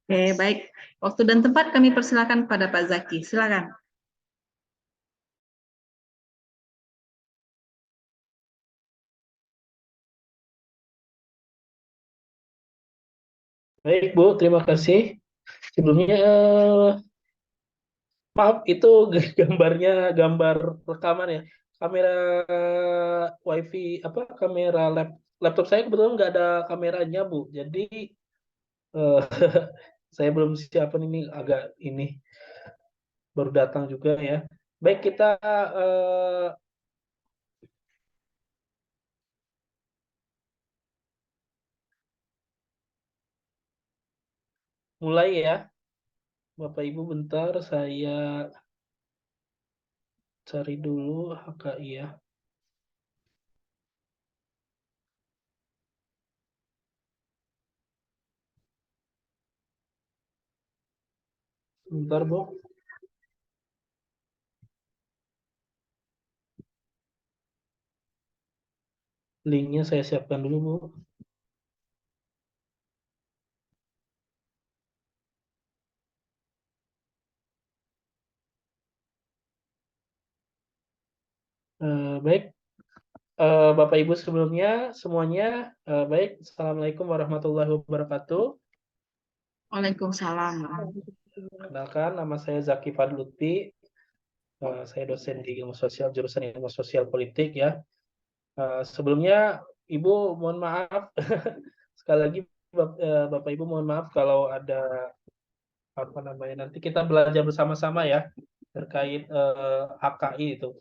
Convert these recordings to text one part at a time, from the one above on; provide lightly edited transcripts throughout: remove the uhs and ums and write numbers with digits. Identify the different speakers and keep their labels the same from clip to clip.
Speaker 1: Oke, baik. Waktu dan tempat kami persilakan kepada Pak Zaki. Silakan.
Speaker 2: Baik, Bu, terima kasih. Sebelumnya, maaf, itu gambarnya gambar rekaman ya. Kamera WiFi, kamera laptop saya kebetulan nggak ada kameranya, Bu. Jadi, eh, saya belum siapin ini, agak ini, baru datang juga ya. Baik, kita eh, mulai ya. Bapak Ibu, bentar, saya cari dulu HKI ya. Bentar, Bu. Linknya saya siapkan dulu, Bu. Baik, Bapak Ibu sebelumnya semuanya, baik. Assalamualaikum warahmatullahi wabarakatuh.
Speaker 1: Waalaikumsalam.
Speaker 2: Kenalkan, nama saya Zaki Fadluti. Saya dosen di Ilmu Sosial, jurusan Ilmu Sosial Politik ya. Sebelumnya, Ibu mohon maaf. Sekali lagi, Bapak Ibu mohon maaf kalau ada apa namanya, nanti kita belajar bersama-sama ya terkait HKI itu.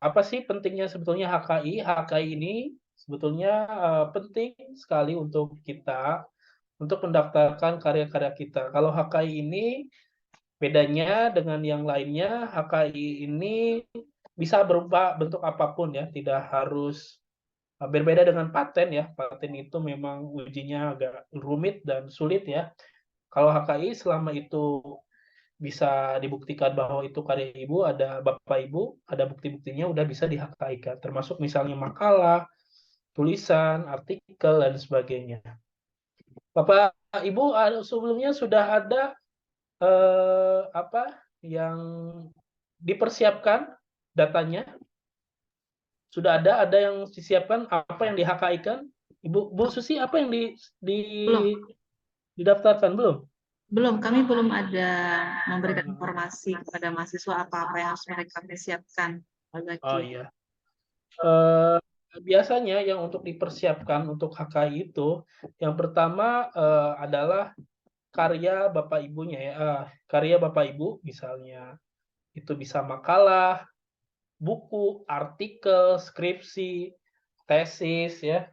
Speaker 2: Apa sih pentingnya sebetulnya HKI? HKI ini sebetulnya penting sekali untuk kita untuk mendaftarkan karya-karya kita. Kalau HKI ini bedanya dengan yang lainnya, HKI ini bisa berupa bentuk apapun ya, tidak harus berbeda dengan paten ya. Paten itu memang ujinya agak rumit dan sulit ya. Kalau HKI selama itu bisa dibuktikan bahwa itu karya ibu, ada bapak ibu, ada bukti-buktinya udah bisa di HKI-kan, termasuk misalnya makalah, tulisan, artikel dan sebagainya. Bapak Ibu sebelumnya sudah ada apa yang dipersiapkan datanya? Sudah ada yang disiapkan apa yang di HKI-kan? Ibu Bu Susi apa yang di
Speaker 1: Belum,
Speaker 2: didaftarkan belum?
Speaker 1: belum. Kami belum ada memberikan
Speaker 2: Hmm,
Speaker 1: informasi kepada mahasiswa apa-apa yang harus mereka persiapkan, Pak
Speaker 2: oh
Speaker 1: Zaki.
Speaker 2: iya. Eh, Biasanya yang untuk dipersiapkan untuk HKI itu, yang pertama adalah karya Bapak Ibunya ya. Karya Bapak Ibu misalnya itu bisa makalah, buku, artikel, skripsi, tesis ya,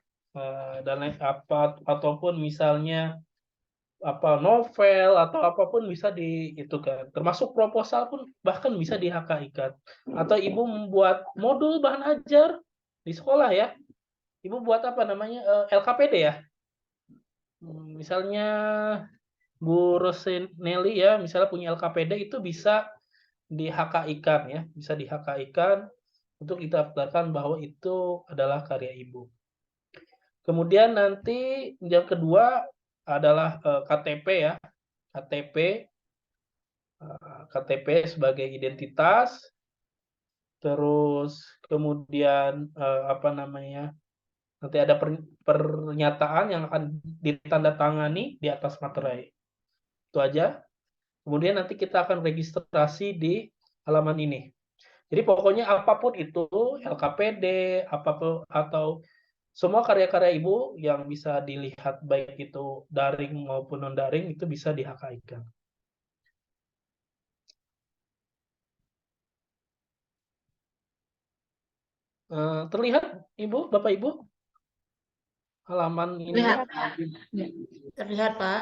Speaker 2: dan lain apa ataupun misalnya apa novel atau apapun bisa di itu kan. Termasuk proposal pun bahkan bisa di HKI-kan. Atau ibu membuat modul bahan ajar di sekolah ya. Ibu buat apa namanya LKPD ya. Misalnya Bu Rosenelli ya, misalnya punya LKPD itu bisa di HKI-kan ya, bisa di HKI-kan untuk didaftarkan bahwa itu adalah karya ibu. Kemudian nanti yang kedua adalah KTP ya, KTP, KTP sebagai identitas, terus kemudian apa namanya, nanti ada pernyataan yang akan ditandatangani di atas materai. Itu aja. Kemudian nanti kita akan registrasi di halaman ini. Jadi pokoknya apapun itu, LKPD, apapun atau semua karya-karya ibu yang bisa dilihat baik itu daring maupun non daring itu bisa di-HKI-kan. Terlihat ibu, bapak ibu, halaman ininya.
Speaker 1: Lihat, ya. Terlihat, Pak.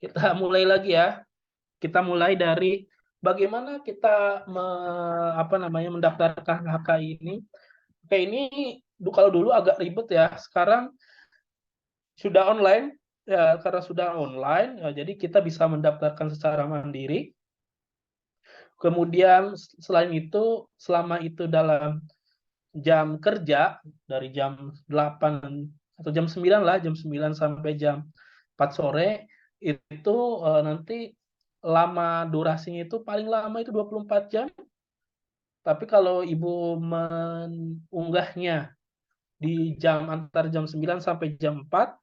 Speaker 2: Kita mulai lagi ya. Kita mulai dari bagaimana kita apa namanya mendaftarkan HKI ini. Oke, ini kalau dulu agak ribet ya. Sekarang sudah online ya, karena sudah online ya, jadi kita bisa mendaftarkan secara mandiri. Kemudian selain itu selama itu dalam jam kerja dari jam 8 atau jam 9 lah, jam 9 sampai jam 4 sore itu nanti lama durasinya itu paling lama itu 24 jam. Tapi kalau Ibu mengunggahnya di antar jam 9 sampai jam 4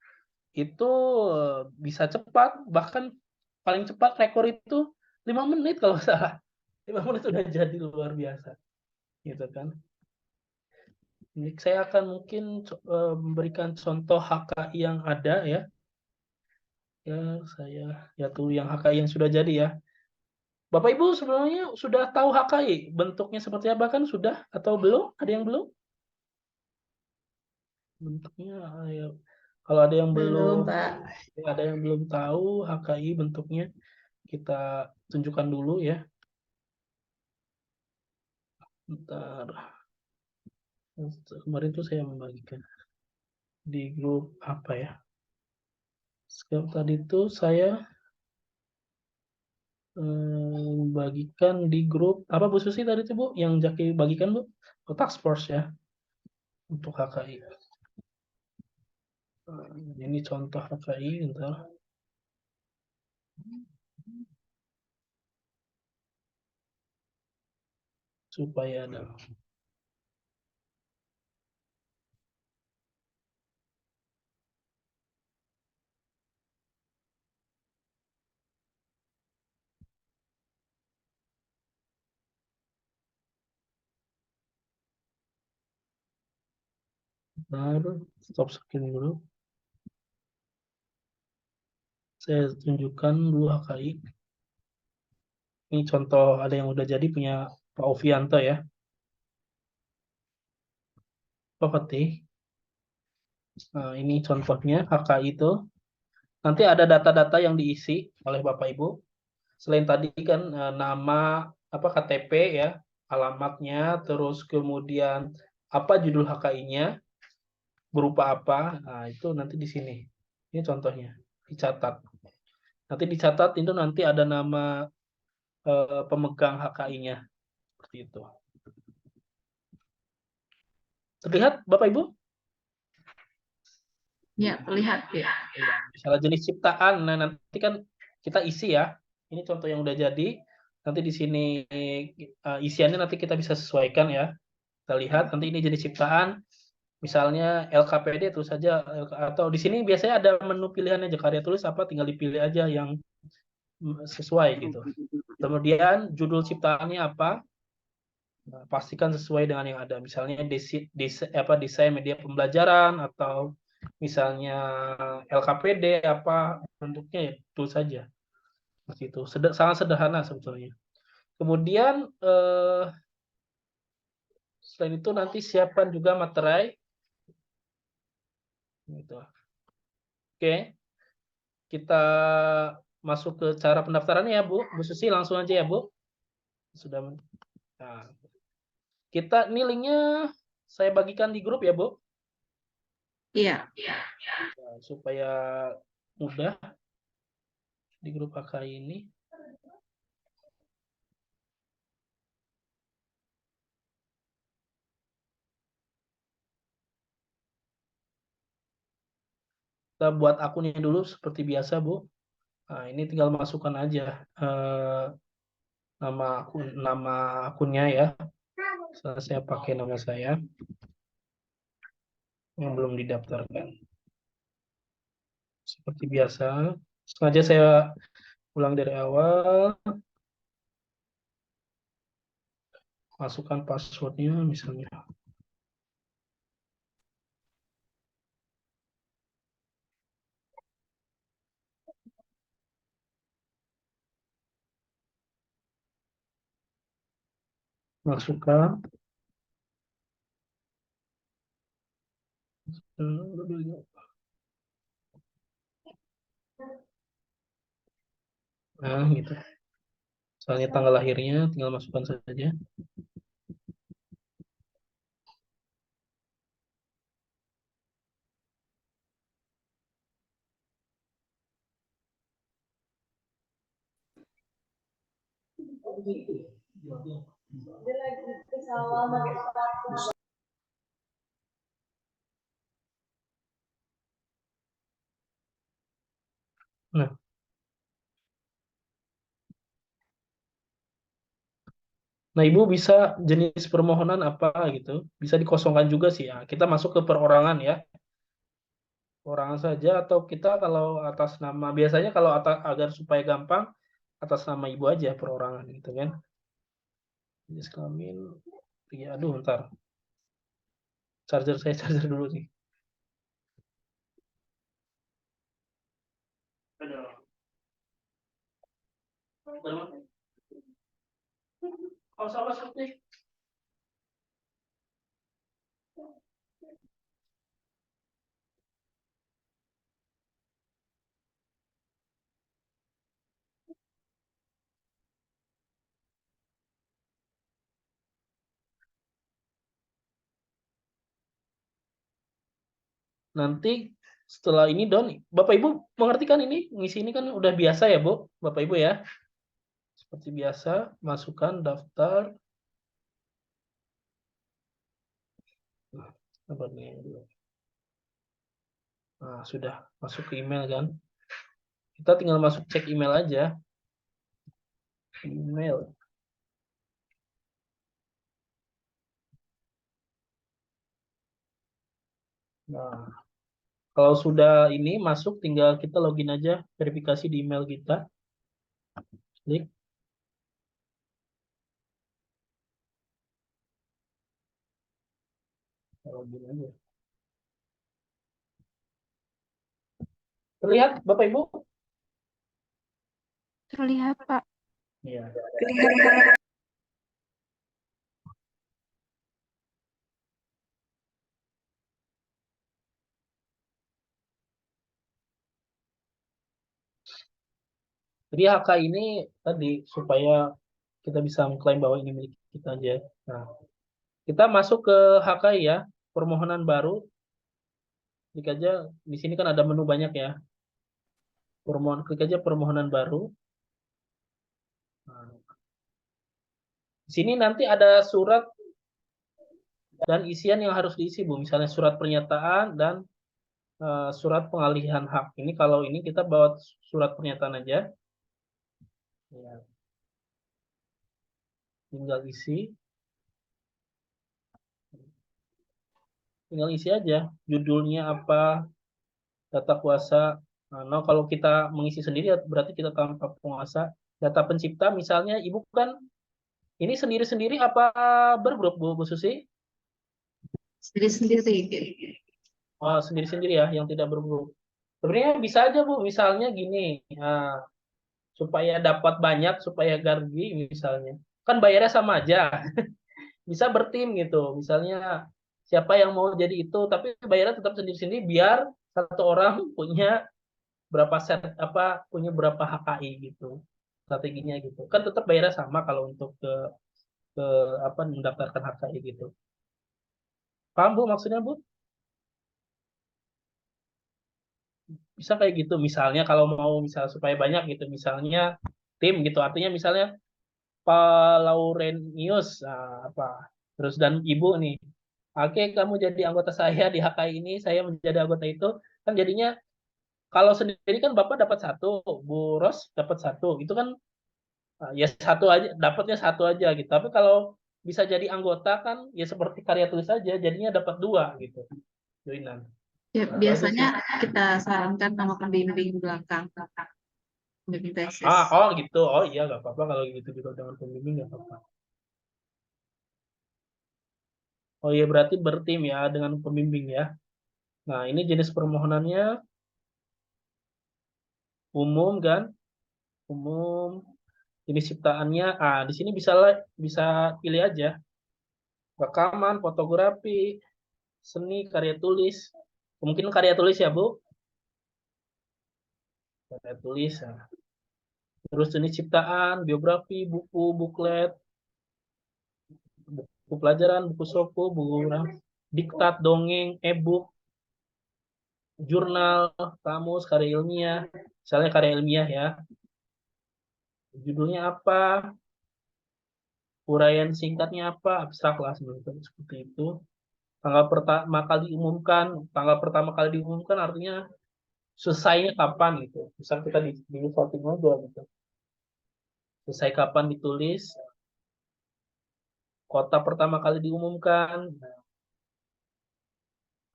Speaker 2: itu bisa cepat, bahkan paling cepat rekor itu 5 menit kalau nggak salah. 5 menit sudah jadi, luar biasa, gitu kan. Ini saya akan mungkin memberikan contoh HKI yang ada ya. Ya, saya ya tuh yang HKI yang sudah jadi ya. Bapak Ibu sebenarnya sudah tahu HKI bentuknya seperti apa kan, sudah atau belum? Ada yang belum? Bentuknya ya, kalau ada yang
Speaker 1: Belum,
Speaker 2: belum
Speaker 1: Pak.
Speaker 2: ada yang belum tahu HKI bentuknya, kita tunjukkan dulu ya. Bentar. Kemarin tuh saya membagikan di grup apa ya? Sekarang tadi tuh saya bagikan di grup apa Bu Susi tadi tuh Bu, yang Jaki bagikan Bu? Oh, task force ya untuk HKI. Ini contoh HKI, bentar. Supaya ada. Bentar, stop screen dulu. Saya tunjukkan dulu HKI. Ini contoh ada yang udah jadi punya Pak Ovianto ya. Pak Fatih. Nah, ini contohnya HKI itu. Nanti ada data-data yang diisi oleh Bapak Ibu. Selain tadi kan nama apa KTP ya, alamatnya, terus kemudian apa judul HKI-nya, berupa apa. Nah, itu nanti di sini. Ini contohnya, dicatat. Nanti dicatat itu nanti ada nama pemegang HKI-nya seperti itu. Terlihat Bapak Ibu?
Speaker 1: Ya, terlihat ya.
Speaker 2: Iya, misalnya jenis ciptaan, nah nanti kan kita isi ya. Ini contoh yang udah jadi. Nanti di sini isiannya nanti kita bisa sesuaikan ya. Kita lihat nanti ini jenis ciptaan. Misalnya LKPD terus saja, atau di sini biasanya ada menu pilihan aja, karya tulis apa tinggal dipilih aja yang sesuai gitu. Kemudian judul ciptaannya apa? Nah, pastikan sesuai dengan yang ada. Misalnya desain media pembelajaran atau misalnya LKPD apa bentuknya ya itu saja. Seperti itu. Sangat sederhana sebetulnya. Kemudian selain itu nanti siapkan juga materai. Gitu. Oke, kita masuk ke cara pendaftarannya ya Bu. Bu Susi langsung aja ya Bu. Sudah. Nah, kita ini linknya saya bagikan di grup ya Bu.
Speaker 1: Iya.
Speaker 2: Nah, supaya mudah di grup HKI ini. Kita buat akunnya dulu seperti biasa Bu. Nah, ini tinggal masukkan aja nama akunnya ya. Saya pakai nama saya yang belum didaftarkan. Seperti biasa. Sengaja saya ulang dari awal. Masukkan passwordnya misalnya. Masukkan. Nah, gitu. Soalnya tanggal lahirnya tinggal masukkan saja. Nah, Nah, Ibu bisa jenis permohonan apa gitu. Bisa dikosongkan juga sih ya. Kita masuk ke perorangan ya. Perorangan saja atau kita kalau atas nama, biasanya kalau agar supaya gampang, atas nama Ibu aja perorangan gitu kan. Jenis kelamin, ya aduh ntar. Charger saya charger dulu nih. Aduh. Oh, salah seperti. Nanti setelah ini Don, Bapak Ibu mengerti kan ini? Ngisi ini kan udah biasa ya, Bu? Bapak Ibu ya. Seperti biasa, masukkan daftar. Nah, apa nih? Nah, sudah masuk ke email kan? Kita tinggal masuk cek email aja. Email. Nah, kalau sudah ini masuk, tinggal kita login aja, verifikasi di email kita. Klik. Login aja. Terlihat, Bapak Ibu?
Speaker 3: Terlihat, Pak.
Speaker 2: Iya. Jadi HK ini tadi supaya kita bisa mengklaim bahwa ini milik kita aja. Nah, kita masuk ke HK ya, permohonan baru. Klik aja, di sini kan ada menu banyak ya. Klik aja permohonan baru. Nah, di sini nanti ada surat dan isian yang harus diisi, Bu. Misalnya surat pernyataan dan surat pengalihan hak. Ini kalau ini kita bawa surat pernyataan aja. Ya, tinggal isi. Tinggal isi aja. Judulnya apa, data kuasa. Nah, kalau kita mengisi sendiri berarti kita tanpa penguasa. Data pencipta misalnya Ibu kan ini sendiri-sendiri apa bergrup Bu Susi?
Speaker 1: Sendiri-sendiri.
Speaker 2: Oh, sendiri-sendiri ya yang tidak bergrup. Sebenarnya bisa aja Bu, misalnya gini, nah, supaya dapat banyak, supaya gargi misalnya. Kan bayarnya sama aja. Bisa bertim gitu. Misalnya siapa yang mau jadi itu, tapi bayarnya tetap sendiri-sendiri biar satu orang punya berapa set apa punya berapa HKI gitu. Strateginya gitu. Kan tetap bayarnya sama kalau untuk ke apa mendaftarkan HKI gitu. Paham Bu maksudnya Bu? Bisa kayak gitu. Misalnya kalau mau misal supaya banyak gitu, misalnya tim gitu. Artinya misalnya Pak Laurenius apa terus dan Ibu nih. Oke, kamu jadi anggota saya di HKI ini, saya menjadi anggota itu, kan jadinya kalau sendiri kan Bapak dapat satu, Bu Ros dapat satu, itu kan ya satu aja, dapatnya satu aja gitu. Tapi kalau bisa jadi anggota kan ya seperti karya tulis saja, jadinya dapat dua gitu. Joinan.
Speaker 1: Ya,
Speaker 2: Nah, itu aja
Speaker 1: biasanya
Speaker 2: sih.
Speaker 1: kita sarankan nama pembimbing belakang, pembimbing tesis.
Speaker 2: Oh gitu. Oh iya nggak apa-apa kalau gitu juga dengan pembimbing nggak apa-apa. Oh iya berarti bertim ya dengan pembimbing ya. Nah ini jenis permohonannya umum kan, umum. Jenis ciptaannya, di sini bisa pilih aja rekaman, fotografi, seni, karya tulis. Mungkin karya tulis ya Bu, karya tulis. Nah. Terus jenis ciptaan, biografi, buku, buklet, buku pelajaran, buku soku, buku diktat, dongeng, e-book, jurnal, kamus, karya ilmiah. Misalnya karya ilmiah ya, judulnya apa, uraian singkatnya apa, abstrak lah seperti itu. Tanggal pertama kali diumumkan artinya selesainya kapan gitu. Misal kita di voting aja gitu. Selesai kapan ditulis. kota pertama kali diumumkan. Nah,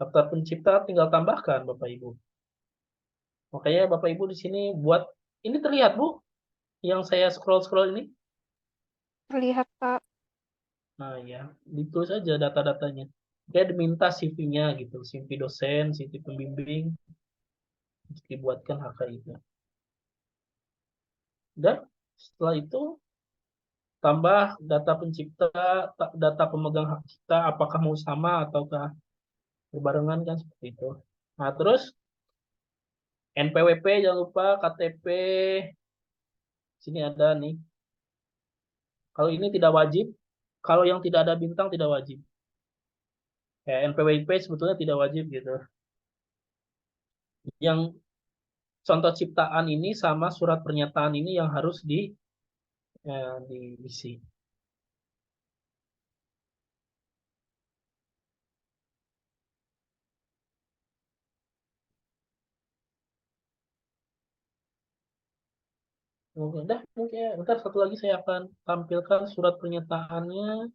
Speaker 2: daftar pencipta tinggal tambahkan Bapak Ibu. Makanya Bapak Ibu di sini buat, ini terlihat Bu, yang saya scroll-scroll ini.
Speaker 3: Terlihat, Pak.
Speaker 2: Nah ya, ditulis aja data-datanya. Dia diminta CV-nya gitu, CV dosen, CV pembimbing, dibuatkan HKI-nya. Dan setelah itu tambah data pencipta, data pemegang hak cipta, apakah mau sama ataukah berbarengan kan seperti itu. Nah terus NPWP jangan lupa, KTP, sini ada nih. Kalau ini tidak wajib, kalau yang tidak ada bintang tidak wajib. Ya, NPWP sebetulnya tidak wajib gitu. Yang contoh ciptaan ini sama surat pernyataan ini yang harus diisi. Udah, mungkin ntar satu lagi saya akan tampilkan surat pernyataannya.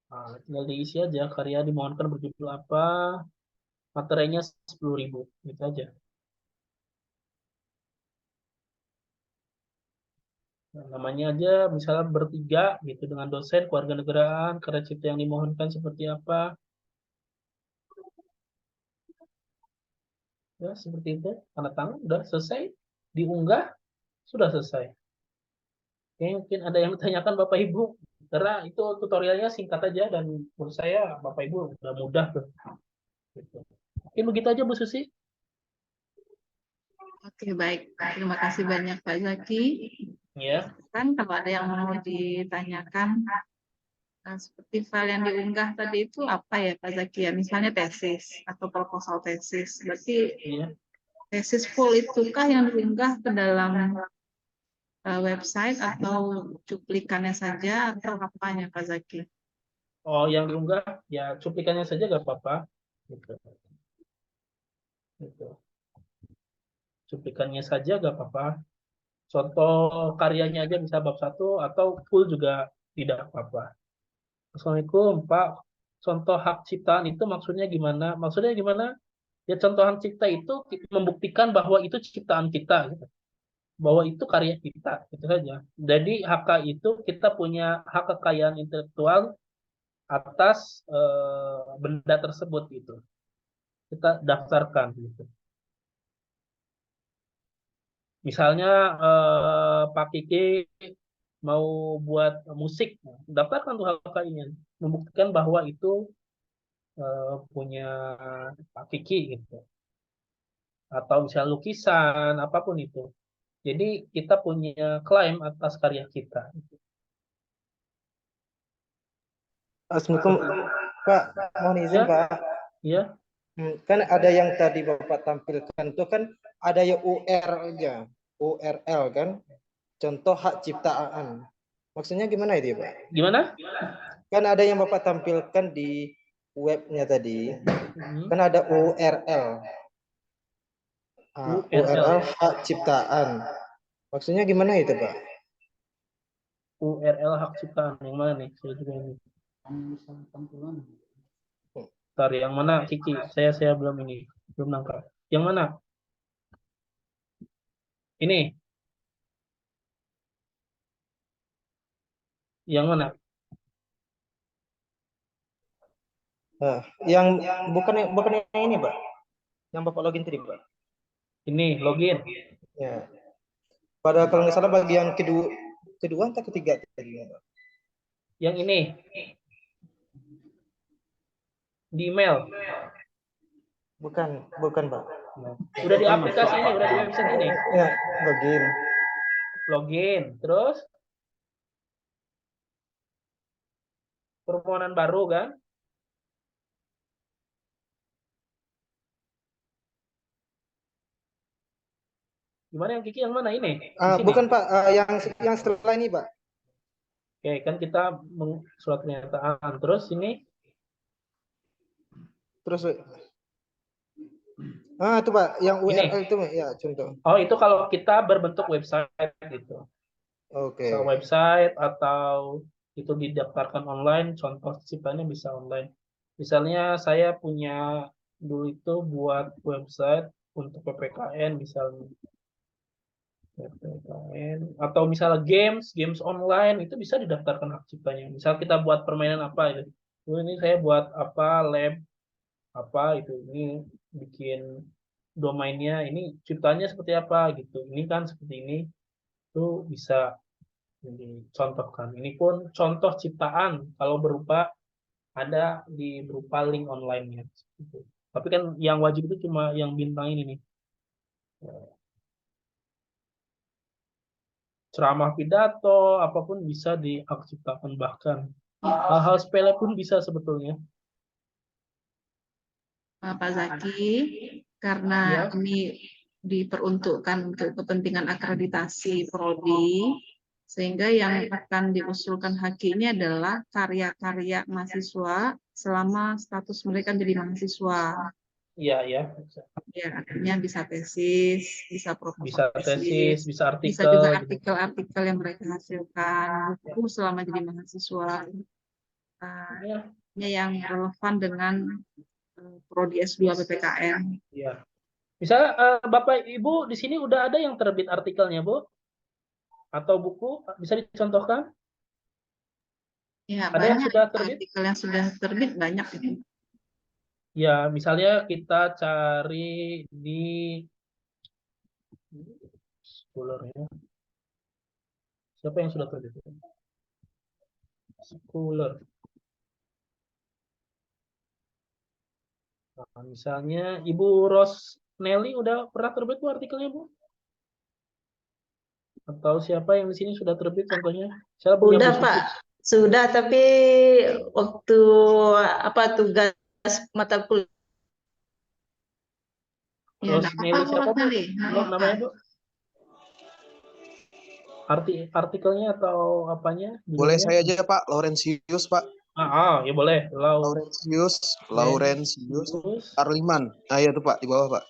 Speaker 2: Nah, tinggal diisi aja, karya dimohonkan berjudul apa, materinya 10.000, gitu aja. Nah, namanya aja misalnya bertiga gitu dengan dosen, keluarga negaraan, karya cipta yang dimohonkan seperti apa. Ya, seperti itu. Tanda tangan, udah selesai. Diunggah, sudah selesai. Oke, mungkin ada yang ditanyakan Bapak Ibu. Karena itu tutorialnya singkat aja dan menurut saya Bapak Ibu udah mudah tuh. Gitu. Mungkin begitu aja Bu Susi.
Speaker 1: Oke, baik. Terima kasih banyak Pak Zaki.
Speaker 2: Ya.
Speaker 1: Kan kalau ada yang mau ditanyakan, seperti file yang diunggah tadi itu apa ya Pak Zaki ya? Misalnya tesis atau proposal tesis. Berarti
Speaker 2: Iya.
Speaker 1: tesis full itukah yang diunggah ke dalam website atau cuplikannya saja atau apanya Pak Zaki?
Speaker 2: Oh, yang diunggah ya cuplikannya saja gak apa-apa. Gitu. Gitu. Cuplikannya saja gak apa-apa. Contoh karyanya aja bisa bab 1 atau full juga tidak apa-apa. Assalamualaikum Pak. Contoh hak ciptaan itu maksudnya gimana? Maksudnya gimana? Ya contoh hak cipta itu membuktikan bahwa itu ciptaan kita, gitu. Bahwa itu karya kita, gitu saja. Jadi HK itu kita punya hak kekayaan intelektual atas benda tersebut gitu. Kita daftarkan gitu. Misalnya Pak Kiki mau buat musik, daftarkan tuh HK-nya, membuktikan bahwa itu punya Pak Kiki gitu. Atau misalnya lukisan, apapun itu. Jadi kita punya klaim atas karya kita.
Speaker 4: Assalamualaikum Pak, mohon izin
Speaker 2: Ya,
Speaker 4: Pak.
Speaker 2: ya.
Speaker 4: Kan ada yang tadi Bapak tampilkan itu kan ada ya URL-nya, URL kan, contoh hak ciptaan. Maksudnya gimana itu ya Pak?
Speaker 2: Gimana?
Speaker 4: Kan ada yang Bapak tampilkan di webnya tadi,
Speaker 2: Hmm.
Speaker 4: kan ada URL. URL hak ciptaan. Maksudnya gimana itu Pak?
Speaker 2: URL hak ciptaan yang mana nih? Saya juga ini. Bentar, yang mana Kiki? Saya belum nangkap. Yang mana? Ini. Yang mana?
Speaker 4: Yang bukan yang ini Pak. Yang Bapak login tadi Pak.
Speaker 2: Ini login.
Speaker 4: Ya. Pada kalau nggak salah bagian kedua atau ketiga tadi Pak.
Speaker 2: Yang ini. Di email.
Speaker 4: Bukan Pak.
Speaker 2: Udah di aplikasi ini, udah di website ini.
Speaker 4: Ya, login.
Speaker 2: Login. Terus permohonan baru kan? Gimana yang Kiki yang mana ini? Di sini.
Speaker 4: Bukan Pak, yang setelah ini Pak.
Speaker 2: Oke, kan kita surat pernyataan. Terus ini
Speaker 4: Terus Ah, itu Pak, yang
Speaker 2: Ini,
Speaker 4: URL itu ya contoh.
Speaker 2: oh itu kalau kita berbentuk website gitu.
Speaker 4: Oke.
Speaker 2: Misal website atau itu didaftarkan online, contoh ciptanya bisa online. Misalnya saya punya dulu itu buat website untuk PPKN misalnya. PPKN atau misalnya games online itu bisa didaftarkan hak ciptanya. Misal kita buat permainan apa itu. Ini saya buat apa lab apa itu. Ini bikin domainnya ini ciptanya seperti apa gitu. Ini kan seperti ini itu bisa dicontohkan. Ini pun contoh ciptaan kalau berupa ada di berupa link online-nya. Gitu. Tapi kan yang wajib itu cuma yang bintang ini nih. Ceramah pidato, apapun bisa diaktifkan bahkan. Hal-hal sepele pun bisa sebetulnya.
Speaker 1: Pak Zaki, karena
Speaker 2: Ya,
Speaker 1: ini diperuntukkan untuk kepentingan akreditasi prodi, sehingga yang akan diusulkan HQ ini adalah karya-karya mahasiswa selama status mereka jadi mahasiswa.
Speaker 2: iya ya.
Speaker 1: Ya, artinya bisa tesis, bisa
Speaker 2: Bisa
Speaker 1: proposal
Speaker 2: tesis,
Speaker 1: tesis,
Speaker 2: bisa
Speaker 1: bisa
Speaker 2: artikel
Speaker 1: juga
Speaker 2: gitu.
Speaker 1: artikel-artikel yang mereka hasilkan, buku selama jadi mahasiswa.
Speaker 2: Ya,
Speaker 1: Ini yang relevan dengan prodi S2 PPKN.
Speaker 2: ya. Misalnya Bapak Ibu di sini udah ada yang terbit artikelnya, Bu? Atau buku bisa dicontohkan?
Speaker 1: Ya,
Speaker 2: Ada yang
Speaker 1: banyak
Speaker 2: sudah terbit?
Speaker 1: artikel yang sudah terbit banyak itu.
Speaker 2: Ya, misalnya kita cari di Scholar ya. Siapa yang sudah terbit? Scholar. Nah, misalnya Ibu Ros Nelly udah pernah terbit Bu artikelnya, Bu? Atau siapa yang di sini sudah terbit contohnya? Saya punya
Speaker 5: Udah
Speaker 2: Bu
Speaker 5: Pak,
Speaker 2: Susi.
Speaker 5: sudah tapi waktu apa tugas mata kuliah
Speaker 1: Ya,
Speaker 2: Ros
Speaker 1: enggak apa-apa,
Speaker 2: Nelly
Speaker 1: Bu
Speaker 2: siapa, Bu?
Speaker 1: Rosali. Enggak
Speaker 2: Bu,
Speaker 1: apa-apa.
Speaker 2: namanya, Bu? Artikelnya atau apanya?
Speaker 6: Boleh
Speaker 2: Judulnya?
Speaker 6: saya aja Pak, Laurentius Pak.
Speaker 2: Ya boleh.
Speaker 6: Laurentius
Speaker 2: Terus.
Speaker 6: Arliman. Nah ya tuh Pak, di bawah Pak.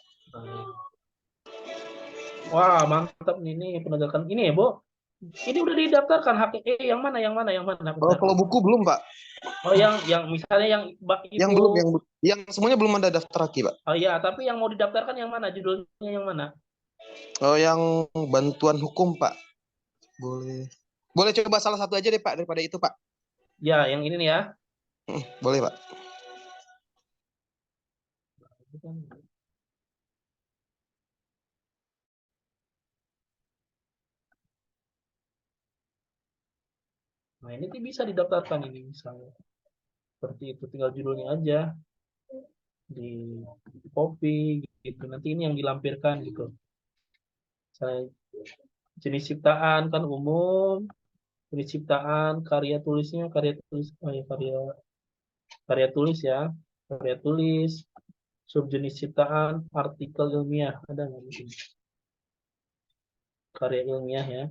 Speaker 2: Wah, mantap nih, ini penegakan ini ya, Bu. Ini udah didaftarkan hak yang mana?
Speaker 6: Oh,
Speaker 2: Bentar.
Speaker 6: kalau buku belum Pak.
Speaker 2: Oh, yang misalnya yang
Speaker 6: Yang
Speaker 2: Ibu.
Speaker 6: belum, yang semuanya belum ada daftar lagi Pak.
Speaker 2: Oh iya, tapi yang mau didaftarkan yang mana? Judulnya yang mana?
Speaker 6: Oh, yang bantuan hukum Pak. Boleh. Boleh coba salah satu aja deh Pak daripada itu Pak.
Speaker 2: Ya, yang ini nih ya.
Speaker 6: Boleh Pak.
Speaker 2: Nah, ini tuh bisa didaftarkan ini misalnya. Seperti itu, tinggal judulnya aja. Di copy gitu. Nanti ini yang dilampirkan gitu. Misalnya jenis ciptaan kan umum, jenis ciptaan, karya tulisnya, karya tulis ya, karya tulis, subjenis ciptaan, artikel ilmiah, ada nggak di sini? Karya ilmiah ya,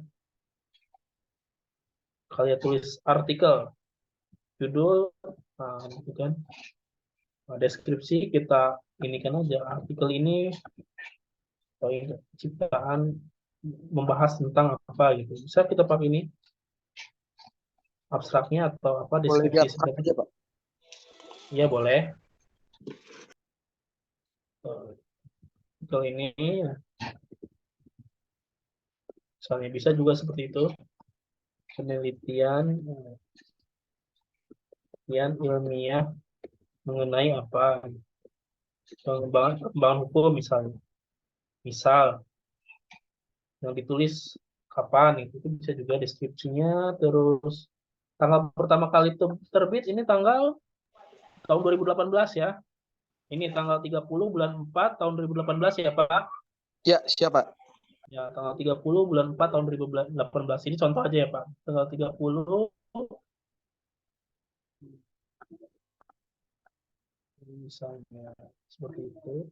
Speaker 2: karya tulis artikel, judul, nah, gitu kan. Nah, deskripsi kita ini kan aja artikel ini atau ciptaan membahas tentang apa gitu. Bisa kita pakai ini abstraknya atau apa
Speaker 6: Boleh
Speaker 2: deskripsi
Speaker 6: diabstrak aja Pak.
Speaker 2: ya boleh. Artikel ini misalnya bisa juga seperti itu, penelitian ilmiah mengenai apa, pengembangan hukum misalnya, misal yang ditulis kapan itu bisa juga deskripsinya, terus tanggal pertama kali itu terbit ini tanggal tahun 2018 ya, ini tanggal 30 bulan 4 tahun 2018 ya Pak.
Speaker 6: Ya, siapa?
Speaker 2: Ya, tanggal 30 bulan 4 tahun 2018 ini contoh aja ya Pak, tanggal 30 misalnya seperti itu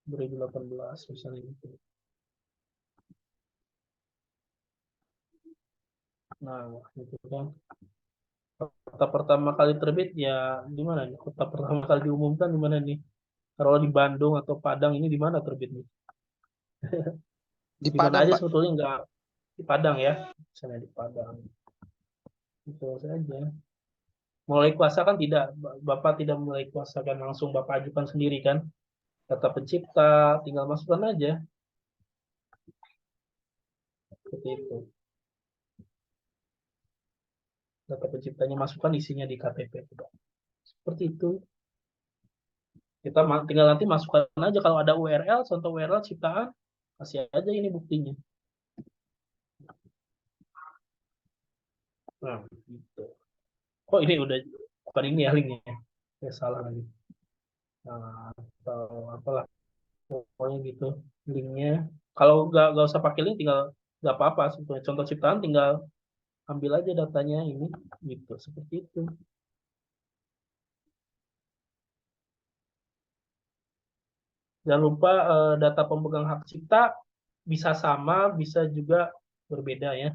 Speaker 2: 2018 misalnya gitu. Nah, itu kan Kota pertama kali terbit ya di mana nih? Kota pertama kali diumumkan di mana nih? Kalau di Bandung atau Padang ini di mana terbitnya?
Speaker 6: Di
Speaker 2: Di mana
Speaker 6: Padang,
Speaker 2: aja
Speaker 6: Pak.
Speaker 2: sebetulnya nggak di Padang ya, misalnya di Padang. Itu saja. Mulai kuasa kan tidak, Bapak tidak mulai kuasa kan langsung Bapak ajukan sendiri kan? Data pencipta, tinggal masukkan aja. Seperti itu. Data penciptanya masukkan isinya di KTP. Seperti itu. Kita tinggal nanti masukkan aja kalau ada URL, contoh URL ciptaan, kasih aja ini buktinya. Nah, gitu. Oh ini udah, bukan ini ya linknya. Ya salah lagi. Nah, atau apalah, pokoknya gitu linknya. Kalau nggak usah pakai link, tinggal nggak apa-apa sebetulnya. Contoh ciptaan tinggal ambil aja datanya ini, gitu. Seperti itu. Jangan lupa data pemegang hak cipta bisa sama, bisa juga berbeda ya.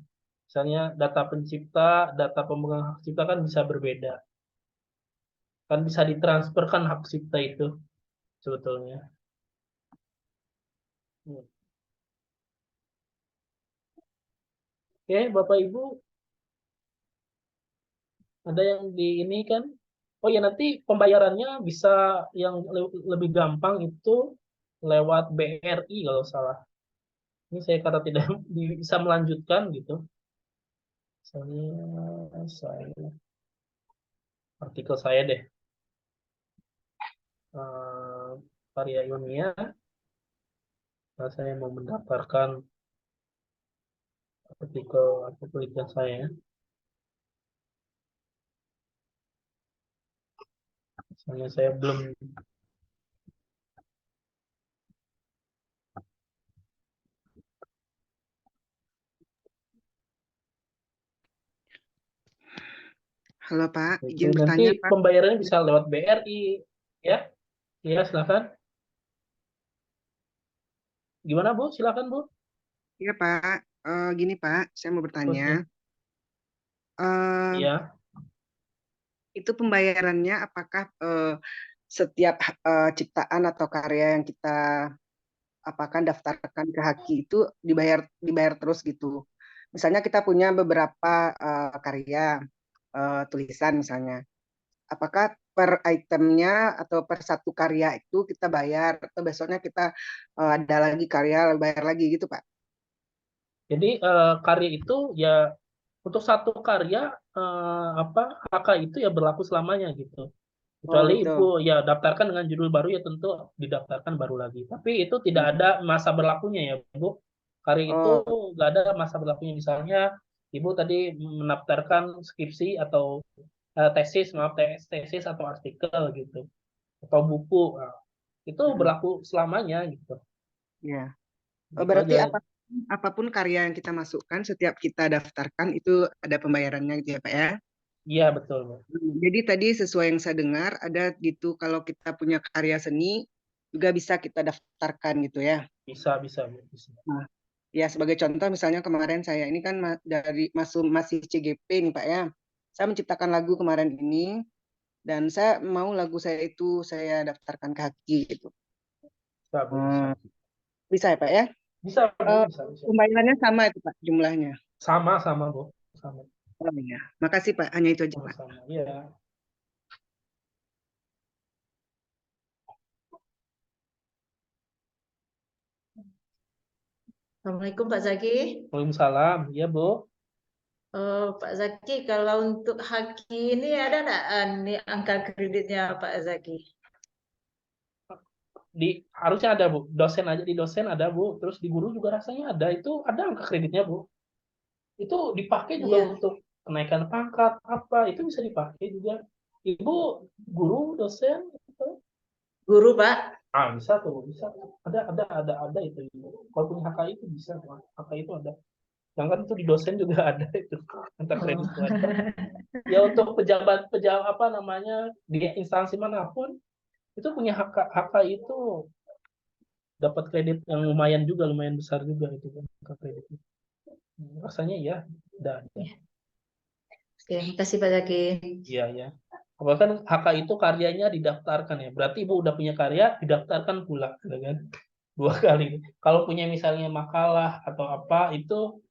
Speaker 2: Misalnya data pencipta, data pemegang hak cipta kan bisa berbeda. Kan bisa ditransferkan hak cipta itu sebetulnya. Hmm. Oke, Bapak Ibu, ada yang di ini kan? Oh ya, nanti pembayarannya bisa yang lebih gampang itu lewat BRI kalau salah. Ini saya kata tidak bisa melanjutkan gitu. Misalnya saya artikel saya deh, karya ilmiah. Nah, saya mau mendaftarkan artikel atau penelitian saya. Misalnya saya belum.
Speaker 7: Halo Pak,
Speaker 2: Itu
Speaker 7: izin
Speaker 2: nanti
Speaker 7: bertanya Pak.
Speaker 2: pembayarannya bisa lewat BRI, ya, ya silakan. Gimana Bu? Silakan Bu.
Speaker 7: Iya Pak, gini Pak, saya mau bertanya.
Speaker 2: Terusnya,
Speaker 7: Eh,
Speaker 2: ya,
Speaker 7: itu pembayarannya apakah setiap ciptaan atau karya yang kita apakan daftarkan ke Haki itu dibayar dibayar terus gitu. Misalnya kita punya beberapa karya tulisan misalnya. Apakah per itemnya atau per satu karya itu kita bayar atau besoknya kita ada lagi karya bayar lagi gitu Pak?
Speaker 2: jadi karya itu ya untuk satu karya apa HK itu ya berlaku selamanya gitu.
Speaker 7: Oh
Speaker 2: Kecuali
Speaker 7: gitu.
Speaker 2: Ibu ya daftarkan dengan judul baru ya tentu didaftarkan baru lagi. Tapi itu tidak
Speaker 7: Hmm.
Speaker 2: ada masa berlakunya ya Bu. Karya itu
Speaker 7: Oh,
Speaker 2: nggak ada masa berlakunya. Misalnya Ibu tadi mendaftarkan skripsi atau tesis, maaf tesis atau artikel gitu atau buku. Nah, itu
Speaker 7: mm,
Speaker 2: berlaku selamanya gitu.
Speaker 7: ya. Oh,
Speaker 2: Gitu
Speaker 7: berarti
Speaker 2: aja.
Speaker 7: apapun karya yang kita masukkan, setiap kita daftarkan itu ada pembayarannya gitu ya Pak ya.
Speaker 2: Iya betul Bu.
Speaker 7: Jadi tadi sesuai yang saya dengar ada gitu kalau kita punya karya seni juga bisa kita daftarkan gitu ya.
Speaker 2: Bisa bisa Bu. Bisa.
Speaker 7: Nah, ya sebagai contoh misalnya kemarin saya ini kan dari masih CGP nih Pak ya. Saya menciptakan lagu kemarin ini dan saya mau lagu saya itu saya daftarkan ke Haki gitu.
Speaker 2: Bisa Bu. Bisa.
Speaker 7: Hmm, bisa ya Pak ya?
Speaker 2: Bisa Bu.
Speaker 7: Eh,
Speaker 2: Bisa bisa.
Speaker 7: pembayarannya sama itu Pak jumlahnya.
Speaker 2: Sama sama Bu. Sama.
Speaker 7: Oh iya. Makasih Pak, hanya itu aja
Speaker 2: Sama
Speaker 7: Pak.
Speaker 2: sama. Iya.
Speaker 5: Assalamualaikum Pak Zaki.
Speaker 2: Waalaikumsalam. Iya Bu.
Speaker 5: Pak Zaki, kalau untuk Haki ini ada nggak nih angka kreditnya Pak Zaki?
Speaker 2: Harusnya ada Bu. Dosen aja di dosen ada Bu. Terus di guru juga rasanya ada. Itu ada angka kreditnya Bu. Itu dipakai juga
Speaker 5: Iya,
Speaker 2: untuk kenaikan pangkat apa. Itu bisa dipakai juga. Ibu guru dosen gitu.
Speaker 5: guru Pak.
Speaker 2: Bisa tuh, bisa. Ada itu. Kalau punya HK itu bisa, HK itu ada. Yang kan itu di dosen juga ada itu, antar kredit
Speaker 5: Oh.
Speaker 2: itu ada. Ya untuk pejabat apa namanya di instansi manapun itu punya HK itu dapat kredit yang lumayan juga, lumayan besar juga itu kan HK kredit. Rasanya ya, ada.
Speaker 5: Oke, makasih Pak Zaki.
Speaker 2: Iya, ya. Apalagi kan HKI itu karyanya didaftarkan ya. Berarti Ibu udah punya karya, didaftarkan pula, gitu kan? 2 kali. Kalau punya misalnya makalah atau apa itu,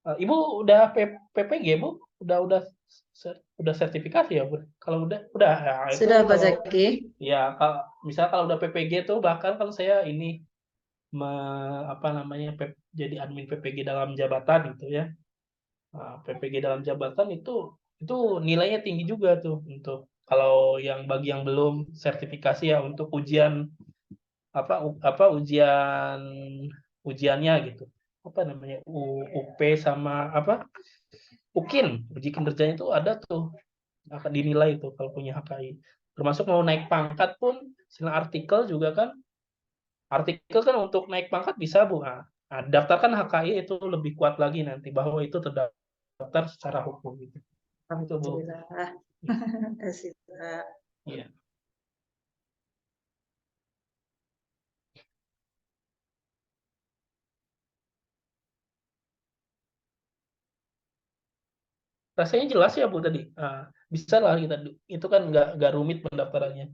Speaker 2: Ibu udah PPG, Bu? Udah sertifikasi ya, Bu? Kalau udah ya, itu
Speaker 5: Sudah Pak
Speaker 2: kalau
Speaker 5: Zaki.
Speaker 2: ya kalau misalnya kalau udah PPG itu bahkan kan saya ini apa namanya jadi admin PPG dalam jabatan gitu ya. Nah, PPG dalam jabatan itu nilainya tinggi juga tuh untuk kalau yang bagi yang belum sertifikasi ya untuk ujian apa ujiannya gitu. Apa namanya? UP sama apa? UKIN, uji kinerjanya itu ada tuh akan dinilai itu kalau punya HKI. Termasuk mau naik pangkat pun silang artikel juga kan. Artikel kan untuk naik pangkat bisa, Bu. Nah, daftarkan HKI itu lebih kuat lagi nanti bahwa itu terdaftar secara hukum gitu. Kan itu, Bu.
Speaker 5: Alhamdulillah. Kasih Pak.
Speaker 2: Iya. Rasanya jelas ya, Bu, tadi. Bisa lah kita itu kan nggak rumit pendaftarannya.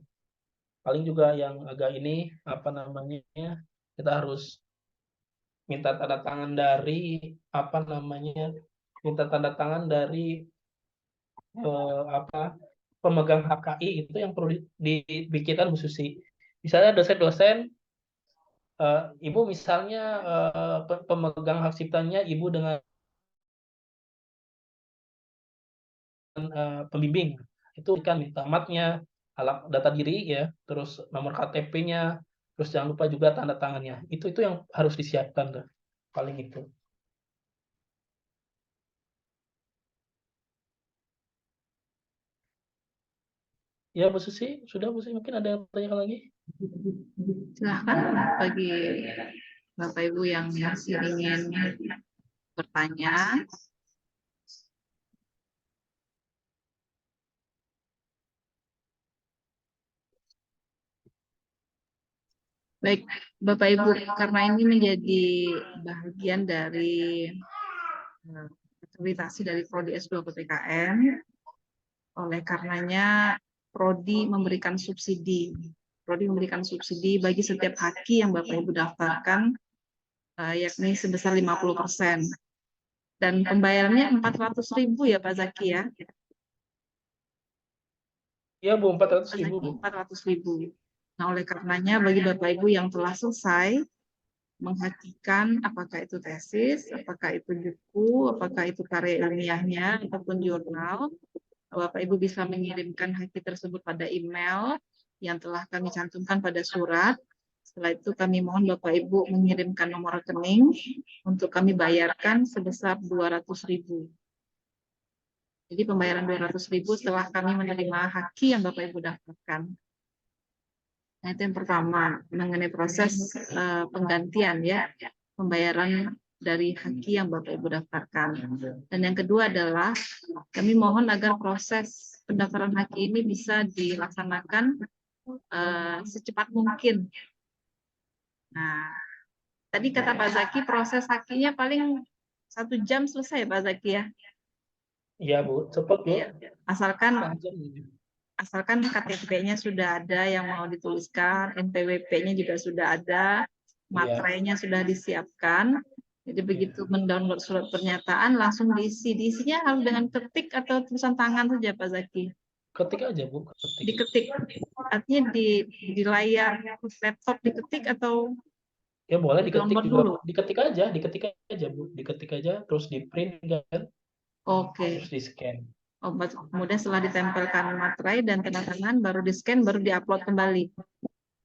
Speaker 2: Paling juga yang agak ini apa namanya kita harus minta tanda tangan dari apa namanya minta tanda tangan dari apa pemegang HKI itu yang perlu dibikinkan Bu Susi. Misalnya dosen-dosen Ibu misalnya pemegang hak ciptanya Ibu dengan pembimbing itu kan tamatnya, alat data diri ya, terus nomor KTP-nya, terus jangan lupa juga tanda tangannya. Itu yang harus disiapkan tuh. Paling itu. Ya Bu Susi, sudah Bu Susi mungkin ada yang bertanya lagi?
Speaker 1: Silahkan bagi Bapak Ibu yang masih ingin bertanya. Baik, Bapak Ibu, karena ini menjadi bagian dari akreditasi dari Prodi S2 PPKN, oleh karenanya Prodi memberikan subsidi. Prodi memberikan subsidi bagi setiap haki yang Bapak Ibu daftarkan, yakni sebesar 50%. Dan pembayarannya 400.000 ya Pak Zaki ya?
Speaker 2: Iya Bu, 400.000 Bu.
Speaker 1: 400.000. Nah, oleh karenanya bagi Bapak Ibu yang telah selesai menghakikan apakah itu tesis, apakah itu buku, apakah itu karya ilmiahnya, ataupun jurnal, Bapak Ibu bisa mengirimkan haki tersebut pada email yang telah kami cantumkan pada surat. Setelah itu kami mohon Bapak Ibu mengirimkan nomor rekening untuk kami bayarkan sebesar 200.000. Jadi pembayaran 200.000 setelah kami menerima haki yang Bapak Ibu daftarkan. Nah, itu yang pertama mengenai proses penggantian ya pembayaran dari haki yang Bapak Ibu daftarkan. Dan yang kedua adalah kami mohon agar proses pendaftaran haki ini bisa dilaksanakan secepat mungkin. Nah, tadi kata Pak Zaki proses hakinya paling 1 jam selesai Pak Zaki ya.
Speaker 2: Iya Bu, cepat Bu.
Speaker 1: Asalkan KTP-nya sudah ada yang mau dituliskan, NPWP-nya juga sudah ada, materainya sudah disiapkan. Jadi begitu mendownload surat pernyataan langsung diisi. Diisinya harus dengan ketik atau tulisan tangan saja Pak Zaki?
Speaker 2: Ketik aja Bu.
Speaker 1: Diketik. Artinya di layar laptop diketik atau
Speaker 2: ya boleh diketik juga.
Speaker 1: dulu?
Speaker 2: Diketik aja Bu. Diketik aja terus di print kan.
Speaker 1: Oke.
Speaker 2: Terus di scan.
Speaker 1: Kemudian setelah ditempelkan materai dan tanda tangan baru di-scan baru di-upload kembali.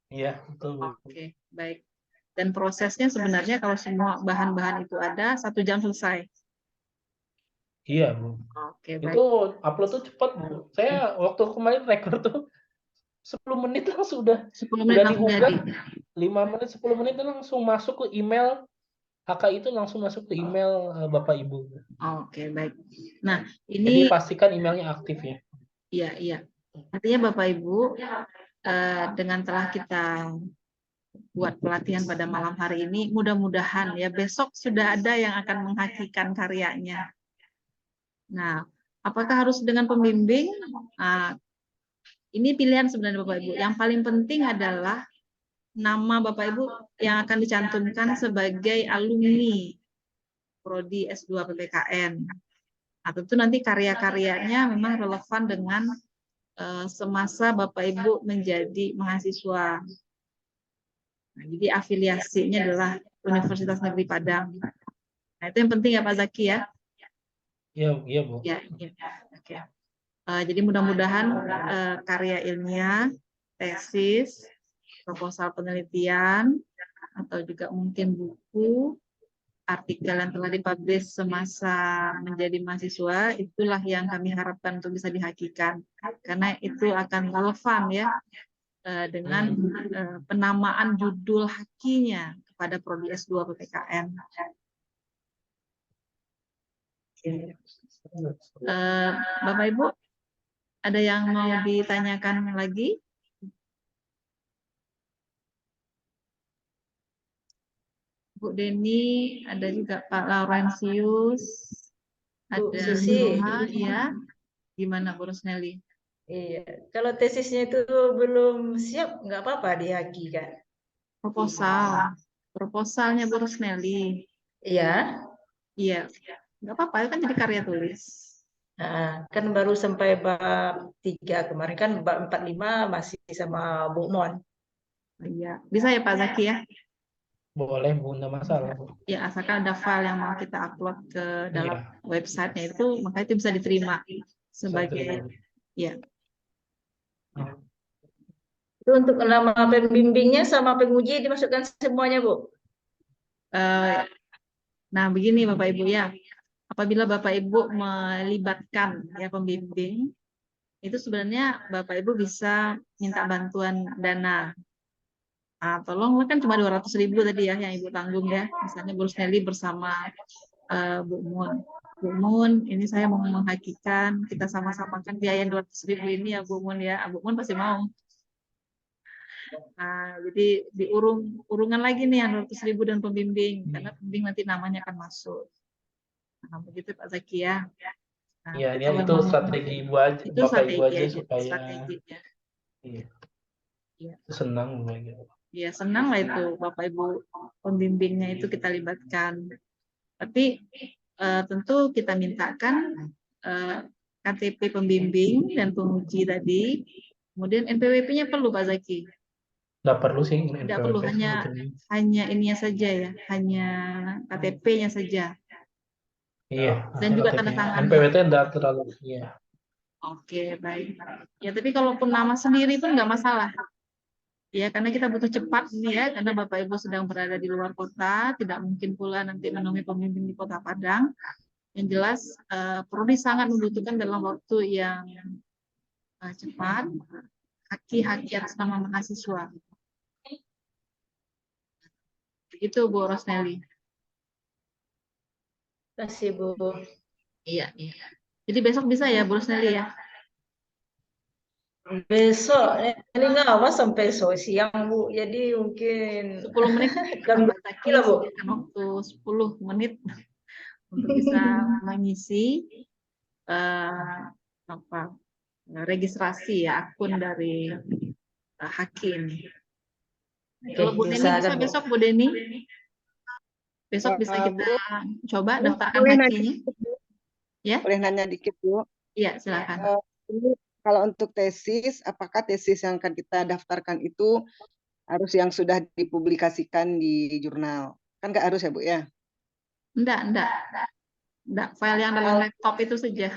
Speaker 2: Iya, betul Bu.
Speaker 1: Oke, baik. Dan prosesnya sebenarnya kalau semua bahan-bahan itu ada 1 jam selesai.
Speaker 2: Iya Bu.
Speaker 1: Oke, baik.
Speaker 2: Itu upload tuh cepat Bu. Saya waktu kemarin rekor tuh 10 menit langsung udah
Speaker 1: 10 menit langsung
Speaker 2: diunggah.
Speaker 1: jadi.
Speaker 2: 5 menit 10 menit itu langsung masuk ke email HK itu langsung masuk ke email Bapak Ibu.
Speaker 1: Oke, baik. Nah,
Speaker 2: Jadi
Speaker 1: ini
Speaker 2: pastikan emailnya aktif ya.
Speaker 1: iya. Artinya Bapak Ibu dengan telah kita buat pelatihan pada malam hari ini, mudah-mudahan ya besok sudah ada yang akan menghakikan karyanya. Nah, Apakah harus dengan pembimbing? Nah, ini pilihan sebenarnya Bapak Ibu. Yang paling penting adalah nama Bapak Ibu yang akan dicantumkan sebagai alumni Prodi S2 PPKN. Nah, tentu nanti karya-karyanya memang relevan dengan semasa Bapak Ibu menjadi mahasiswa. Nah, jadi afiliasinya adalah Universitas Negeri Padang. Nah, itu yang penting ya Pak Zaki ya.
Speaker 2: Iya, Bu.
Speaker 1: Ya, ya. Oke. Jadi mudah-mudahan karya ilmiah, tesis, proposal penelitian, atau juga mungkin buku, artikel yang telah dipublish semasa menjadi mahasiswa, itulah yang kami harapkan untuk bisa dihakikan. Karena itu akan relevan ya dengan penamaan judul hakinya kepada Prodi S2 PPKN. Bapak Ibu, ada yang mau ditanyakan lagi? Bu Deni, ada juga Pak Laurentius,
Speaker 5: Bu
Speaker 1: ada
Speaker 5: Susi.
Speaker 1: Nurma, ya. Gimana Bu Rosneli?
Speaker 5: Iya, kalau tesisnya itu belum siap, nggak apa-apa dihaki kan?
Speaker 1: Proposalnya Bu Rosneli.
Speaker 5: Iya,
Speaker 1: Iya, nggak apa-apa, itu kan jadi karya tulis.
Speaker 5: kan baru sampai bab 3 kemarin kan bab 45 masih sama Bu Mon.
Speaker 1: Iya, bisa ya Pak Zaki ya?
Speaker 2: Boleh, Bu, nggak masalah, Bu.
Speaker 1: Ya, asalkan ada file yang mau kita upload ke dalam
Speaker 2: Iya.
Speaker 1: websitenya itu, maka itu bisa diterima sebagai
Speaker 2: Satu.
Speaker 1: ya.
Speaker 5: Itu untuk nama pembimbingnya sama penguji dimasukkan semuanya, Bu.
Speaker 1: Nah, begini Bapak Ibu ya, apabila Bapak Ibu melibatkan ya pembimbing, itu sebenarnya Bapak Ibu bisa minta bantuan dana. Nah, tolong kan cuma 200.000 tadi ya yang Ibu tanggung ya, misalnya Bu Rusneli bersama Bu Mun. Bu Mun, ini saya mau menghakikan, kita sama-samakan biaya 200.000 ini ya Bu Mun ya. Bu Mun pasti mau. Nah, jadi urungan lagi nih yang 200.000 dan pembimbing, karena pembimbing nanti namanya akan masuk. Nah, begitu Pak Zaki ya. Nah,
Speaker 2: Iya, ya,
Speaker 1: kalau
Speaker 2: itu
Speaker 1: mau-
Speaker 2: strategi Ibu aja,
Speaker 1: itu
Speaker 2: Bapak
Speaker 1: strategi
Speaker 2: Ibu aja
Speaker 1: aja,
Speaker 2: supaya
Speaker 1: strateginya.
Speaker 2: iya,
Speaker 1: Iya.
Speaker 2: senang gitu.
Speaker 1: Ya senang lah itu Bapak Ibu pembimbingnya itu kita libatkan. Tapi tentu kita mintakan KTP pembimbing dan penguji tadi, kemudian NPWP-nya perlu Pak Zaki.
Speaker 2: Nggak perlu sih
Speaker 1: Tidak perlu, hanya ininya saja ya, hanya KTP-nya saja.
Speaker 2: Iya.
Speaker 1: Dan juga tanda tangan.
Speaker 2: NPWP nggak terlalu. Iya.
Speaker 1: Oke, baik. Ya, tapi kalaupun nama sendiri pun nggak masalah. Ya, karena kita butuh cepat nih ya, karena Bapak Ibu sedang berada di luar kota, tidak mungkin pula nanti menemui pemimpin di Kota Padang. Yang jelas, Prodi sangat membutuhkan dalam waktu yang cepat, haki-haki atas nama mahasiswa. Begitu Bu Rosneli.
Speaker 5: Terima kasih, Bu.
Speaker 1: Iya, iya. Jadi besok bisa ya Bu Rosneli ya?
Speaker 5: Besok, ini nggak awas sampai siang, Bu. Jadi mungkin
Speaker 1: 10 menit
Speaker 5: jam
Speaker 1: Pak Zaki
Speaker 5: lah, Bu.
Speaker 1: sediakan waktu 10 menit untuk bisa mengisi registrasi ya akun dari hakim. Kalau Bu Deni bisa
Speaker 5: Bu.
Speaker 1: besok Bu Deni? Besok bisa kita coba daftarkan
Speaker 7: boleh
Speaker 1: hakinya. Ya?
Speaker 7: Boleh nanya dikit, Bu?
Speaker 1: Iya, silakan.
Speaker 7: Ini kalau untuk tesis, apakah tesis yang akan kita daftarkan itu harus yang sudah dipublikasikan di jurnal? Kan nggak harus ya, Bu ya?
Speaker 1: Enggak. File yang dalam laptop itu saja.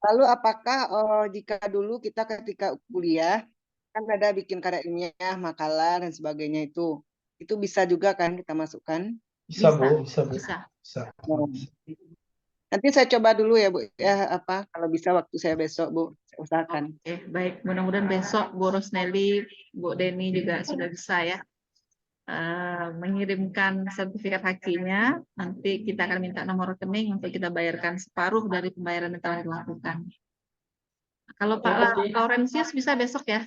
Speaker 7: Lalu apakah jika dulu kita ketika kuliah kan ada bikin karya ilmiah, makalah dan sebagainya itu bisa juga kan kita masukkan?
Speaker 2: Bisa, Bu.
Speaker 1: Bisa.
Speaker 7: Nanti saya coba dulu ya, Bu ya, kalau bisa waktu saya besok, Bu, saya usahakan.
Speaker 1: Oke, baik. Mudah-mudahan besok Bu Rosneli, Bu Deni juga sudah bisa ya mengirimkan sertifikat hakinya. Nanti kita akan minta nomor rekening untuk kita bayarkan separuh dari pembayaran yang telah dilakukan. Kalau Pak Laurentius bisa besok ya?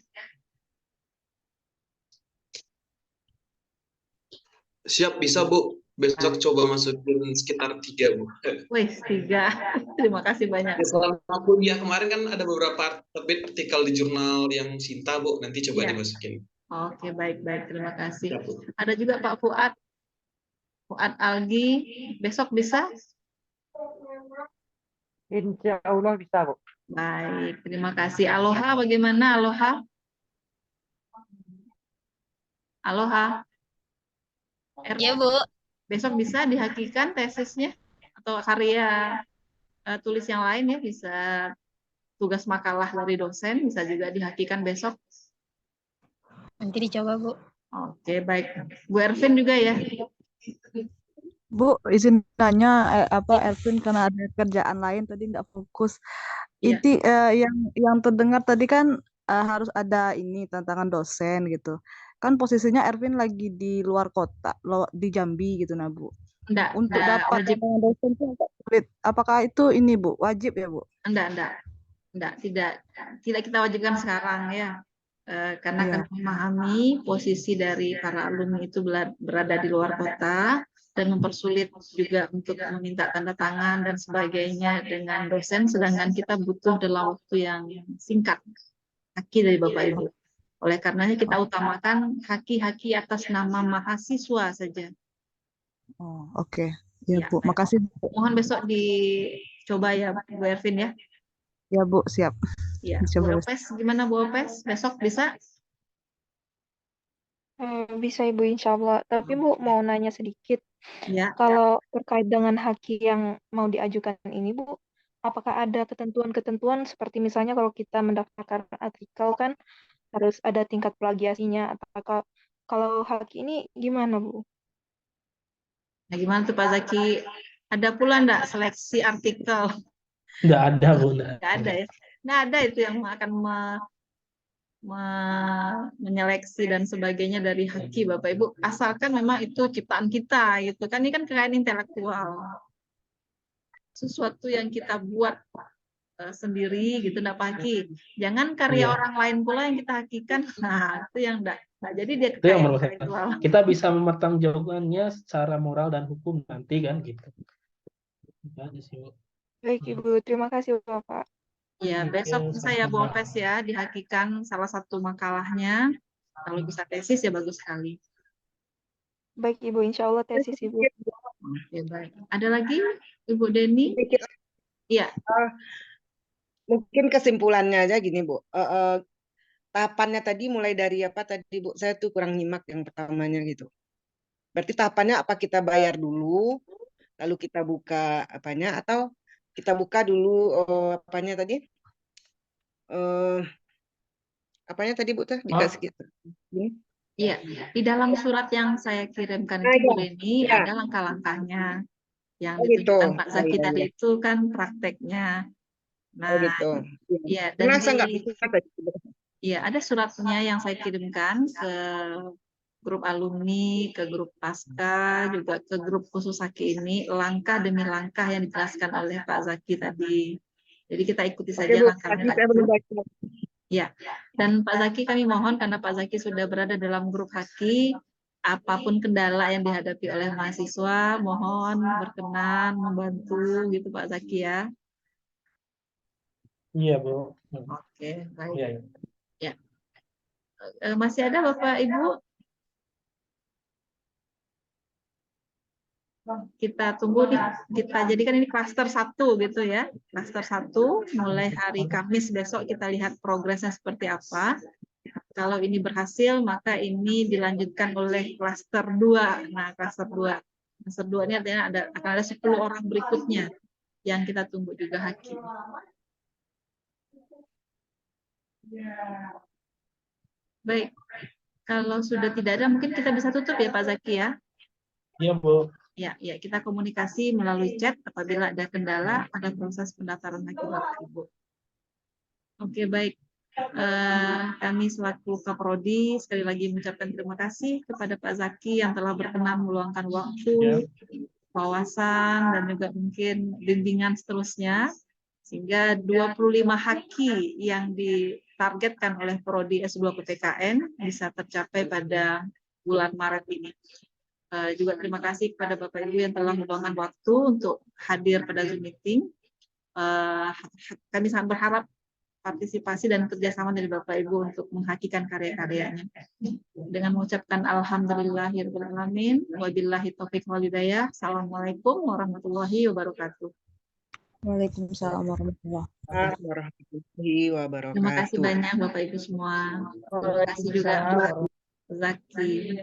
Speaker 8: Siap, bisa Bu. besok coba masukin sekitar 3, Bu.
Speaker 1: Wih, 3. Terima kasih banyak.
Speaker 8: Ya, selama kuliah kemarin kan ada beberapa terbit artikel di jurnal yang Sinta, Bu. Nanti coba
Speaker 1: Iya.
Speaker 8: dimasukin.
Speaker 1: Oke, baik-baik. Terima kasih.
Speaker 8: Ya, Bu.
Speaker 1: Ada juga Pak Fuad. Fuad Algi. Besok bisa?
Speaker 9: Insya Allah bisa, Bu.
Speaker 1: Baik, terima kasih. Aloha, bagaimana Aloha? Aloha.
Speaker 10: Ya, Bu.
Speaker 1: Besok bisa dihakikan tesisnya? Atau karya tulis yang lain ya, bisa tugas makalah dari dosen, bisa juga dihakikan besok.
Speaker 10: Nanti dicoba, Bu.
Speaker 1: Oke, baik. Bu Ervin juga ya?
Speaker 11: Bu, izin tanya Elvin karena ada kerjaan lain tadi nggak fokus.
Speaker 1: Iya.
Speaker 11: Inti yang terdengar tadi kan harus ada ini tantangan dosen gitu. Kan posisinya Ervin lagi di luar kota, di Jambi gitu nah Bu. Untuk dapat
Speaker 1: wajib.
Speaker 11: tantangan dosen itu agak sulit. Apakah itu ini Bu, wajib ya Bu?
Speaker 1: Enggak, tidak kita wajibkan sekarang ya. Karena
Speaker 11: Iya.
Speaker 1: kami memahami posisi dari para alumni itu berada di luar kota dan mempersulit juga untuk meminta tanda tangan dan sebagainya dengan dosen, sedangkan kita butuh dalam waktu yang singkat haki dari Bapak Ibu. Oleh karenanya kita utamakan haki-haki atas nama mahasiswa saja.
Speaker 11: Oh, oke. Ya,
Speaker 1: Ya.
Speaker 11: Bu, makasih.
Speaker 1: Mohon besok dicoba ya Bu Ervin ya.
Speaker 11: Ya Bu, siap.
Speaker 1: Ya, Bu Opes, gimana Bu Opes? Besok bisa?
Speaker 3: Bisa Ibu, insya Allah. Tapi Bu mau nanya sedikit.
Speaker 1: Ya.
Speaker 3: Kalau terkait dengan haki yang mau diajukan ini Bu, apakah ada ketentuan-ketentuan seperti misalnya kalau kita mendaftarkan artikel kan harus ada tingkat plagiasinya. Apakah kalau haki ini gimana Bu?
Speaker 1: Nah, gimana tuh Pak Zaki? Ada pula enggak seleksi artikel?
Speaker 2: Nggak ada, Bu.
Speaker 1: Nggak ada ya. Nah, ada itu yang akan menyeleksi dan sebagainya dari haki Bapak Ibu. Asalkan memang itu ciptaan kita gitu kan. Ini kan kekayaan intelektual. Sesuatu yang kita buat sendiri gitu enggak Pak Haki. Jangan karya orang lain pula yang kita hakikan. Nah, itu yang enggak. Nah, jadi dia
Speaker 2: Itu yang
Speaker 1: kekayaan
Speaker 2: menurut
Speaker 1: intelektual.
Speaker 2: saya. Kita bisa mempertanggungjawabkannya secara moral dan hukum nanti kan gitu. Itu aja sih, Bu.
Speaker 3: Baik Ibu, terima kasih Bapak.
Speaker 1: Ya, besok saya Bu Opes ya dihakikan salah satu makalahnya. Kalau bisa tesis ya bagus sekali.
Speaker 3: Baik Ibu, insya Allah tesis Ibu.
Speaker 1: Oke, baik. Ada lagi Ibu Deni? Iya.
Speaker 7: Mungkin kesimpulannya aja gini Bu. Tahapannya tadi mulai dari apa tadi Bu? Saya tuh kurang nyimak yang pertamanya gitu. Berarti tahapannya apa kita bayar dulu, lalu kita buka apanya, atau kita buka dulu apanya tadi? Apanya tadi Bu tuh dikasih gitu.
Speaker 1: Iya, di dalam surat yang saya kirimkan itu Bu Deni ada langkah-langkahnya. Yang ditunjukkan Pak Zaki tadi itu kan prakteknya. Nah,
Speaker 7: gitu.
Speaker 1: Iya, dan
Speaker 7: Masa nggak bisa tadi?
Speaker 1: Iya, ada suratnya yang saya kirimkan ke grup alumni, ke grup pasca, juga ke grup khusus haki ini, langkah demi langkah yang dijelaskan oleh Pak Zaki tadi. Jadi kita ikuti saja langkahnya. Ya, dan Pak Zaki kami mohon karena Pak Zaki sudah berada dalam grup haki, apapun kendala yang dihadapi oleh mahasiswa, mohon berkenan membantu gitu Pak Zaki ya.
Speaker 2: Iya, Bu.
Speaker 1: Oke, baik.
Speaker 2: Iya.
Speaker 1: Ya. Masih ada Bapak Ibu? Kita tunggu nih, kita jadikan ini klaster 1 gitu ya. Klaster 1 mulai hari Kamis besok kita lihat progresnya seperti apa. Kalau ini berhasil maka ini dilanjutkan oleh klaster 2. Nah, klaster 2. Klaster 2 ini artinya akan ada 10 orang berikutnya yang kita tunggu juga haki. Baik. Kalau sudah tidak ada mungkin kita bisa tutup ya Pak Zaki ya.
Speaker 2: Iya, Bu.
Speaker 1: Ya, kita komunikasi melalui chat apabila ada kendala pada proses pendaftaran haki Bapak Ibu. Oke, baik. Kami selaku Kaprodi sekali lagi mengucapkan terima kasih kepada Pak Zaki yang telah berkenan meluangkan waktu, wawasan, dan juga mungkin bimbingan seterusnya. Sehingga 25 haki yang ditargetkan oleh Prodi S2 PTKN bisa tercapai pada bulan Maret ini. Juga terima kasih kepada Bapak Ibu yang telah meluangkan waktu untuk hadir pada Zoom meeting. Kami sangat berharap partisipasi dan kerjasama dari Bapak Ibu untuk menghakikan karya-karyanya. Dengan mengucapkan alhamdulillahirabbil alamin, wabillahi taufiq wal hidayah. Assalamualaikum warahmatullahi wabarakatuh.
Speaker 11: Waalaikumsalam warahmatullahi
Speaker 7: warahmatullahi
Speaker 1: Terima kasih
Speaker 7: wabarakatuh.
Speaker 1: banyak Bapak Ibu semua. Terima kasih juga Zaki.